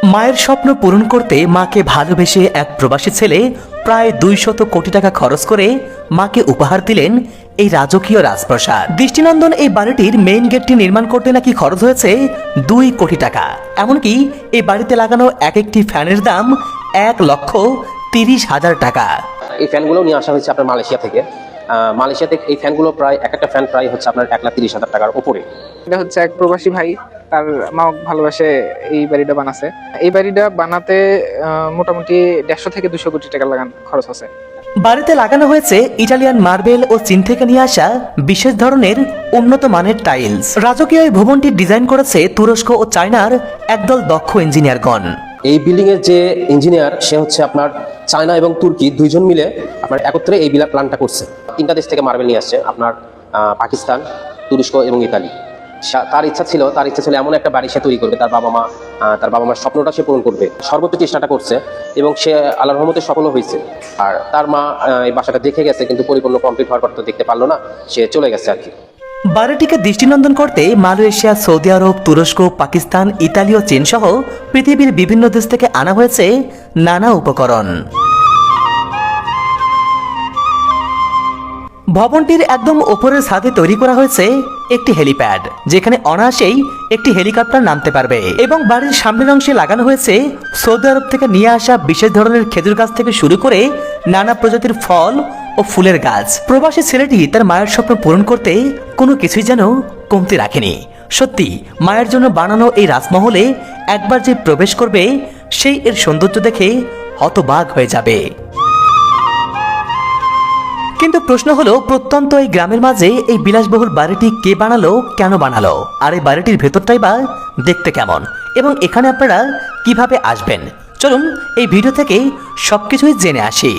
মায়ের স্বপ্ন পূরণ করতে মাকে ভালোবেসে এক প্রবাসী ছেলে প্রায় 200 কোটি টাকা খরচ করে মাকে উপহার দিলেন এই রাজকীয় রাজপ্রাসাদ। দৃষ্টিনন্দন এই বাড়িটির মেইন গেটটি নির্মাণ করতে নাকি খরচ হয়েছে 2 কোটি টাকা। এমনকি এই বাড়িতে লাগানো এক একটি ফ্যানের দাম 1,30,000 টাকা। এই ফ্যানগুলো নিয়ে আসা হয়েছে আপনার মালয়েশিয়া থেকে। মালয়েশিয়া থেকে এই ফ্যানগুলো প্রায় এক একটা ফ্যান প্রায় হচ্ছে আপনার 1,30,000 টাকার উপরে। এটা হচ্ছে এক প্রবাসী ভাই, তার মা ভালোবাসে এই বাড়িটা বানাছে। এই বাড়িটা বানাতে মোটামুটি 150 থেকে 200 কোটি টাকা খরচ আছে। বাড়িতে লাগানো হয়েছে ইটালিয়ান মার্বেল ও চীন থেকে নিয়ে আসা বিশেষ ধরনের উন্নত মানের টাইলস। রাজকীয় এই ভবনটি ডিজাইন করেছে তুরস্ক ও চায়নার একদল দক্ষ ইঞ্জিনিয়ারগণ। এই বিল্ডিং এর যে ইঞ্জিনিয়ার সে হচ্ছে আপনার চায়না এবং তুর্কি দুইজন মিলে আপনার একত্রে এই প্ল্যানটা করছে। 3টা দেশ থেকে মার্বেল নিয়ে আসছে, আপনার পাকিস্তান, তুরস্ক এবং ইতালি। তার ইচ্ছা ছিল এমন একটা বাড়ি সে তৈরি করবে, তার বাবা মার স্বপ্নটা সে পূরণ করবে। সর্বোচ্চ চেষ্টাটা করছে এবং সে আল্লাহর রহমতে সফলও হয়েছে। আর তার মা এই বাসাটা দেখে গেছে, কিন্তু পরিপূর্ণ কমপ্লিট হওয়ার পর তো দেখতে পারলো না, সে চলে গেছে আর কি। বাড়িটিকে দৃষ্টিনন্দন করতে মালয়েশিয়া, সৌদি আরব, তুরস্ক, পাকিস্তান, ইতালি ও চীন সহ পৃথিবীর বিভিন্ন দেশ থেকে আনা হয়েছে নানা উপকরণ। ভবনটির একদম উপরের ছাদে তৈরি করা হয়েছে একটি হেলিপ্যাড, যেখানে অনায়াসেই একটি হেলিকপ্টার নামতে পারবে। এবং বাড়ির সামনের অংশে লাগানো হয়েছে সৌদি আরব থেকে নিয়ে আসা বিশেষ ধরনের খেজুর গাছ থেকে শুরু করে নানা প্রজাতির ফল ও ফুলের গাছ। প্রবাসী ছেলেটি তার মায়ের স্বপ্ন পূরণ করতে কোনো কিছুই যেন কমতি রাখেনি। সত্যি মায়ের জন্য বানানো এই রাজমহলে একবার যে প্রবেশ করবে সেই এর সৌন্দর্য দেখে হতবাক হয়ে যাবে। কিন্তু প্রশ্ন হলো, প্রত্যন্ত এই গ্রামের মাঝে এই বিলাসবহুল বাড়িটি কে বানালো, কেন বানালো, আর এই বাড়িটির ভেতরটাই বা দেখতে কেমন, এবং এখানে আপনারা কিভাবে আসবেন? চলুন এই ভিডিও থেকে সবকিছুই জেনে আসি।